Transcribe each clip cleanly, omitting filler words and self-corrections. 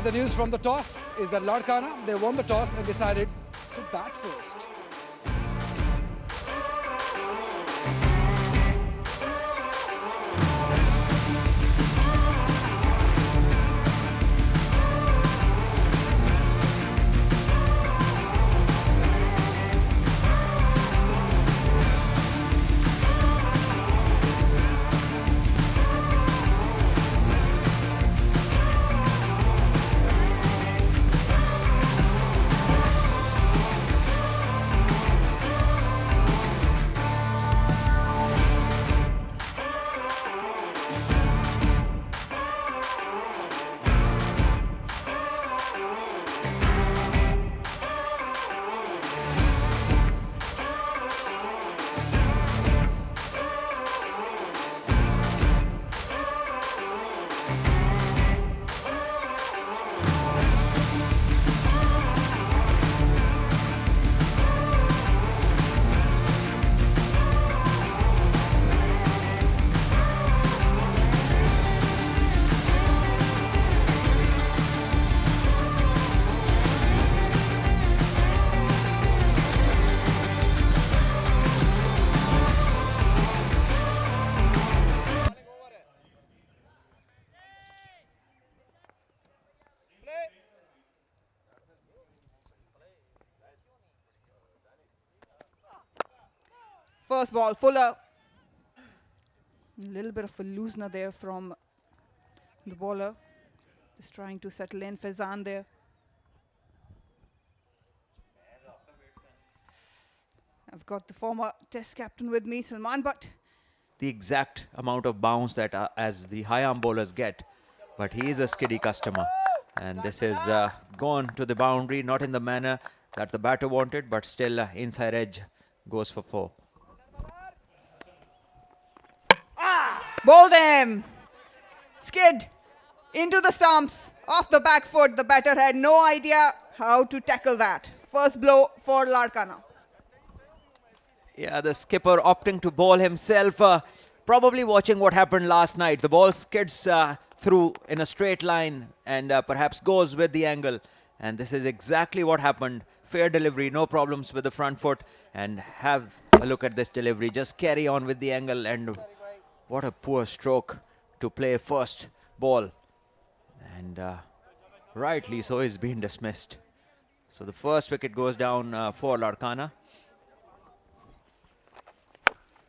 the news from the toss is that Larkana, they won the toss and decided to bat first. First ball, Fuller. A little bit of a loosener there from the bowler. Just trying to settle in. Faizan there. I've got the former Test captain with me, Salman Butt. The exact amount of bounce that as the high arm bowlers get, but he is a skiddy customer, and this is gone to the boundary, not in the manner that the batter wanted, but still inside edge goes for 4. Bowled him. Skid into the stumps, off the back foot. The batter had no idea how to tackle that. First blow for Larkana. Yeah, the skipper opting to bowl himself, probably watching what happened last night. The ball skids through in a straight line and perhaps goes with the angle. And this is exactly what happened. Fair delivery, no problems with the front foot. And have a look at this delivery. Just carry on with the angle, and what a poor stroke to play first ball. And rightly so, he's been dismissed. So the first wicket goes down for Larkana.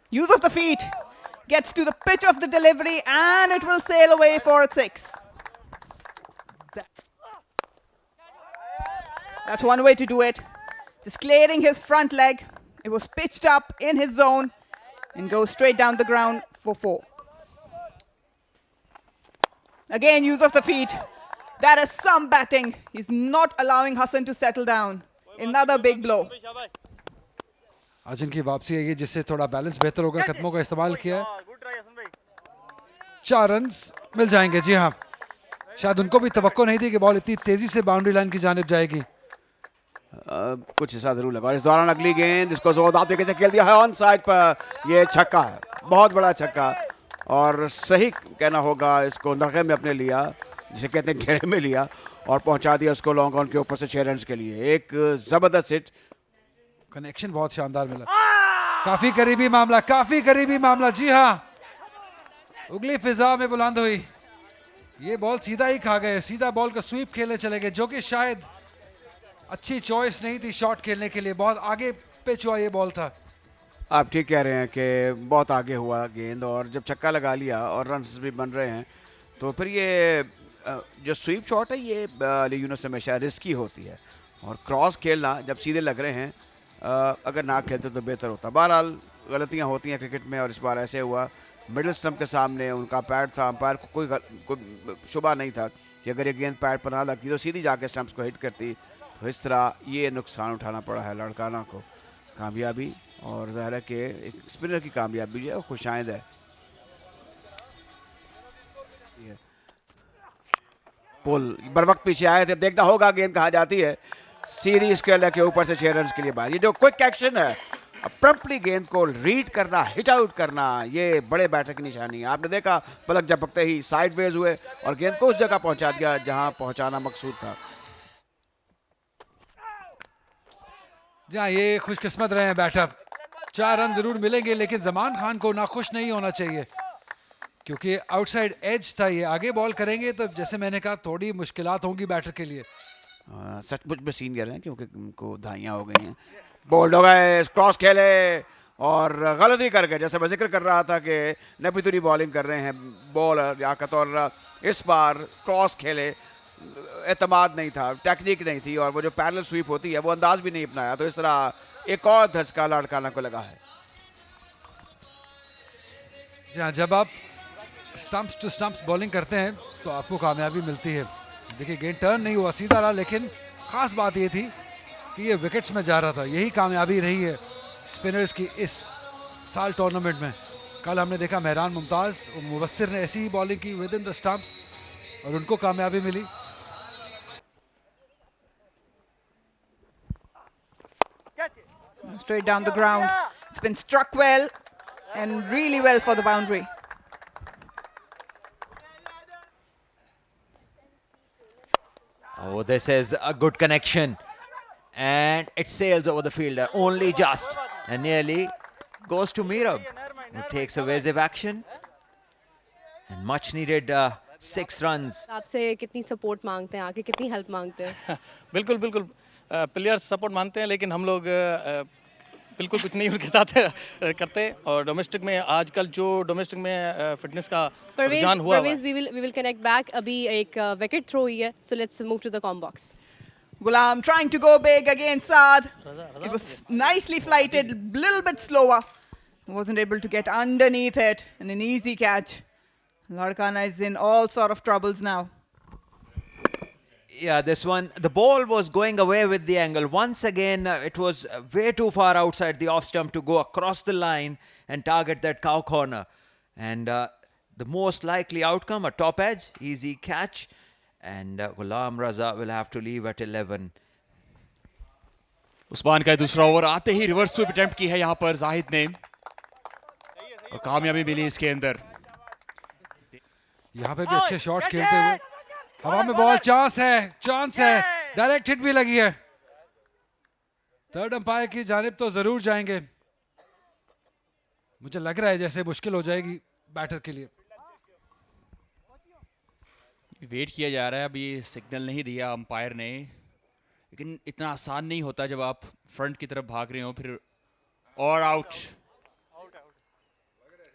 Use of the feet. Gets to the pitch of the delivery, and it will sail away for a 6. That's one way to do it. Just clearing his front leg. It was pitched up in his zone and goes straight down the ground for 4. Again, use of the feet. That is some batting. He's not allowing Hassan to settle down. Another big blow. आज इनकी वापसी आई है जिससे थोड़ा balance बेहतर होगा. कदमों का इस्तेमाल किया है. 4 रन्स मिल जाएंगे. जी हाँ, शायद उनको भी तवक्को नहीं थी कि बॉल इतनी तेजी से बाउंड्री लाइन की जानिब जाएगी. कुछ ऐसा जरूर लगा. और इस दौरान अगली गेंद जिसको जोरदार तरीके से खेल दिया है ऑन साइड पर. ये छक्का है, बहुत बड़ा छक्का, और सही कहना होगा इसको नरगे में अपने लिया, जिसे कहते हैं घेरे में लिया, और पहुंचा दिया उसको लॉन्ग ऑन के ऊपर से 6 रन के लिए. एक जबरदस्त हिट. कनेक्शन बहुत शानदार मिला. काफी करीबी मामला, काफी करीबी मामला. जी हाँ, उगली फिजा में बुलंद हुई. ये बॉल सीधा ही खा गए. सीधा बॉल का स्वीप खेलने चले गए, जो कि शायद अच्छी चॉइस नहीं थी शॉट खेलने के लिए. बहुत आगे पिच हुआ ये बॉल था. आप ठीक कह रहे हैं कि बहुत आगे हुआ गेंद, और जब छक्का लगा लिया और रन्स भी बन रहे हैं, तो फिर ये जो स्वीप शॉट है ये अली यूनुस हमेशा रिस्की होती है, और क्रॉस खेलना जब सीधे लग रहे हैं अगर ना खेलते तो बेहतर होता. बहरहाल गलतियां होती हैं क्रिकेट में, और इस बार ऐसे हुआ. मिडिल स्टंप के सामने उनका पैड था. अंपायर को कोई शुबा नहीं था कि अगर ये गेंद पैड पर ना लगती तो सीधी जाके स्टंप्स को हिट करती. तो इस तरह ये नुकसान उठाना पड़ा है लड़काना को. कामयाबी, और ज़ाहिर है कि एक स्पिनर की कामयाबी जो है वो खुशाइंद है. पुल बर वक्त पीछे आए थे, देखना होगा गेंद कहाँ जाती है. सीधी स्क्वायर लेग के ऊपर से 6 रन के लिए बाहर. ये जो क्विक एक्शन है प्रॉम्प्टली गेंद को रीड करना, हिट आउट करना, ये बड़े बैटर की निशानी है। आपने देखा पलक झपकते ही साइडवेज हुए और गेंद को उस जगह पहुंचा दिया जहां पहुंचाना मकसूद था। जहाँ ये खुशकिस्मत रहे हैं बैटर, 4 रन जरूर मिलेंगे, लेकिन जमान खान को नाखुश नहीं होना चाहिए क्योंकि आउटसाइड एज था। ये आगे बॉल करेंगे तो जैसे मैंने कहा थोड़ी मुश्किलात होंगी बैटर के लिए। सचमुच में सीनियर हैं क्योंकि उनको धाइयाँ हो गई हैं। बोल्ड हो गए, क्रॉस खेले और गलती कर गए। जैसे मैं जिक्र कर रहा था कि नबीतुरी बॉलिंग कर रहे हैं बॉलर याकत, और इस बार क्रॉस खेले, एतमाद नहीं था, टेक्निक नहीं थी, और वो जो पैरेलल स्वीप होती है वो अंदाज भी नहीं अपनाया। तो इस तरह एक और धचका लाड़काना को लगा है। जहाँ जब आप स्टंप्स टू स्टंप्स बॉलिंग करते हैं तो आपको कामयाबी मिलती है। देखिए गेंद टर्न नहीं हुआ, सीधा रहा, लेकिन खास बात ये थी कि ये विकेट्स में जा रहा था। यही कामयाबी रही है स्पिनर्स की इस साल टूर्नामेंट में। कल हमने देखा मेहरान मुमताज़ और मुवस्सिर ने ऐसी ही बॉलिंग की विद इन द स्टंप्स और उनको कामयाबी मिली। Straight down the ground. It's been struck well and really well for the boundary. Oh, this is a good connection. And it sails over the fielder, only just. And nearly goes to Mirab, who takes evasive action. And much needed 6 runs. आपसे कितनी support मांगते हैं, आगे कितनी help मांगते हैं? बिल्कुल बिल्कुल, प्लेयर्स सपोर्ट मानते हैं, लेकिन हम लोग बिल्कुल कुछ नहीं उनके साथ करते। और डोमेस्टिक में आजकल जो डोमेस्टिक में फिटनेस का रुझान हुआ Parvez we will connect back. अभी एक विकेट थ्रो हुई है, so let's move to the com box. Ghulam trying to go big against Saad. It was nicely flighted, little bit slower. Wasn't able to get underneath it, and an easy catch. Larkana is in all sort of troubles now. Yeah, this one, the ball was going away with the angle. Once again, it was way too far outside the off stump to go across the line and target that cow corner. And the most likely outcome, a top edge, easy catch. And Ghulam Raza will have to leave at 11. Usman का दूसरा over आते ही reverse sweep attempt की है यहाँ पर जाहिद ने और कामयाबी मिली इसके अंदर। यहाँ पे भी अच्छे शॉट्स खेलते हुए हवा में बॉल, चांस है, डायरेक्ट हिट भी लगी है। थर्ड अंपायर की जानिब तो जरूर जाएंगे। मुझे लग रहा है जैसे मुश्किल हो जाएगी बैटर के लिए। वेट किया जा रहा है, अभी सिग्नल नहीं दिया अंपायर ने, लेकिन इतना आसान नहीं होता जब आप फ्रंट की तरफ भाग रहे हो। फिर और आउट,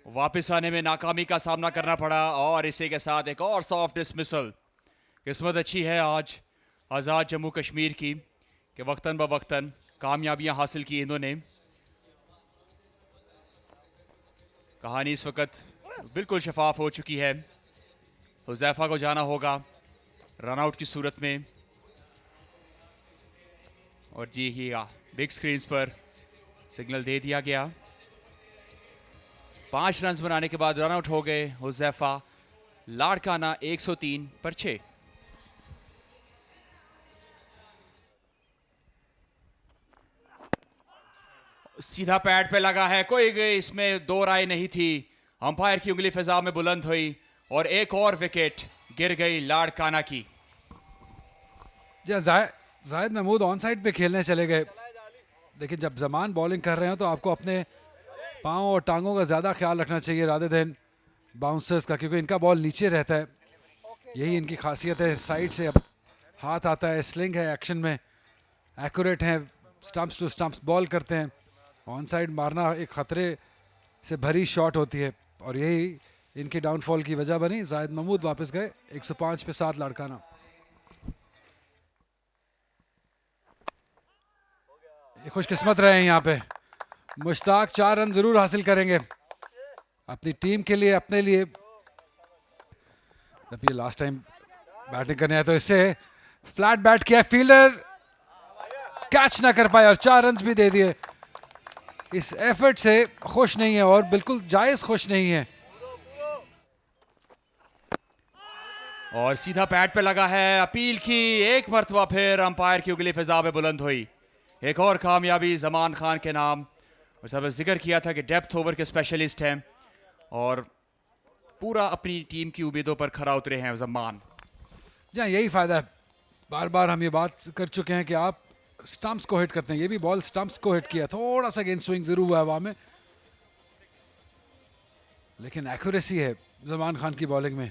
वापस आने में नाकामी का सामना करना पड़ा और इसी के साथ एक और सॉफ्ट डिसमिसल। किस्मत अच्छी है आज आज़ाद जम्मू कश्मीर की कि वक्तन ब वक्तन कामयाबियां हासिल की इन्होंने। कहानी इस वक्त बिल्कुल शफाफ हो चुकी है। हुज़ैफा को जाना होगा रनआउट की सूरत में, और जी ही बिग स्क्रीन्स पर सिग्नल दे दिया गया। 5 रन बनाने के बाद रनआउट हो गए हुज़ैफा। लाड़काना 103 पर 6। सीधा पैड पे लगा है, कोई इसमें दो राय नहीं थी। अंपायर की उंगली फिजा में बुलंद हुई और एक और विकेट गिर गई लाड़काना की। जाहिद महमूद ऑन साइड पे खेलने चले गए, लेकिन जब जमान बॉलिंग कर रहे हो तो आपको अपने पाँव और टांगों का ज़्यादा ख्याल रखना चाहिए रादर देन बाउंसर्स का, क्योंकि इनका बॉल नीचे रहता है। यही इनकी खासियत है। साइड से अब हाथ आता है, स्लिंग है, एक्शन में एक्यूरेट हैं, स्टंप्स टू स्टंप्स बॉल करते हैं। ऑन साइड मारना एक ख़तरे से भरी शॉट होती है और यही इनके डाउनफॉल की वजह बनी। जाहिद महमूद वापस गए 105 पे 7 लाड़काना। ये खुशकिस्मत रहे हैं यहाँ पे। मुश्ताक 4 रन जरूर हासिल करेंगे अपनी टीम के लिए, अपने लिए। जब ये लास्ट टाइम बैटिंग करने आया तो इससे फ्लैट बैट किया, फील्डर कैच ना कर पाया और 4 रन भी दे दिए। इस एफर्ट से खुश नहीं है और बिल्कुल जायज खुश नहीं है। और सीधा पैड पे लगा है, अपील की एक मरतबा फिर अंपायर की उंगली फिजा में बुलंद हुई। एक और कामयाबी जमान खान के नाम और सब जिक्र किया था कि डेप्थ ओवर के स्पेशलिस्ट हैं और पूरा अपनी टीम की उम्मीदों पर खरा उतरे हैं जमान। जहाँ यही फ़ायदा है, बार बार हम ये बात कर चुके हैं कि आप स्टंप्स को हिट करते हैं। ये भी बॉल स्टंप्स को हिट किया, थोड़ा सा गेंद स्विंग ज़रूर हुआ हवा में, लेकिन एक्यूरेसी है जमान खान की बॉलिंग में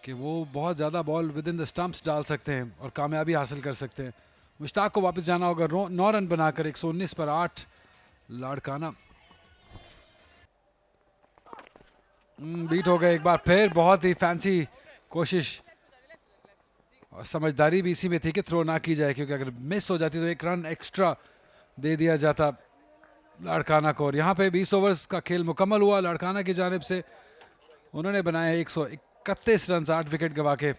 कि वो बहुत ज़्यादा ball with in the stumps डाल सकते हैं और कामयाबी हासिल कर सकते हैं। मुश्ताक को वापस जाना होगा 9 रन बनाकर 119 पर 8। लाड़काना बीट हो गए एक बार फिर, बहुत ही फैंसी कोशिश और समझदारी भी इसी में थी कि थ्रो ना की जाए, क्योंकि अगर मिस हो जाती तो 1 रन एक्स्ट्रा दे दिया जाता लाड़काना को। और यहाँ पे 20 ओवर्स का खेल मुकम्मल हुआ लाड़काना की जानिब से। उन्होंने बनाए 131 रन 8 विकेट गवा के,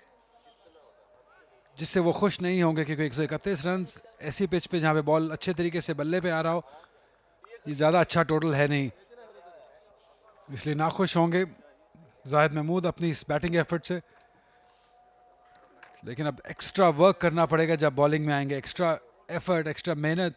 जिससे वो खुश नहीं होंगे, क्योंकि 131 रन ऐसी पिच पे जहाँ पे बॉल अच्छे तरीके से बल्ले पे आ रहा हो, ये ज़्यादा अच्छा टोटल है नहीं, इसलिए नाखुश होंगे जाहिद महमूद अपनी इस बैटिंग एफर्ट से। लेकिन अब एक्स्ट्रा वर्क करना पड़ेगा जब बॉलिंग में आएंगे, एक्स्ट्रा एफर्ट, एक्स्ट्रा मेहनत।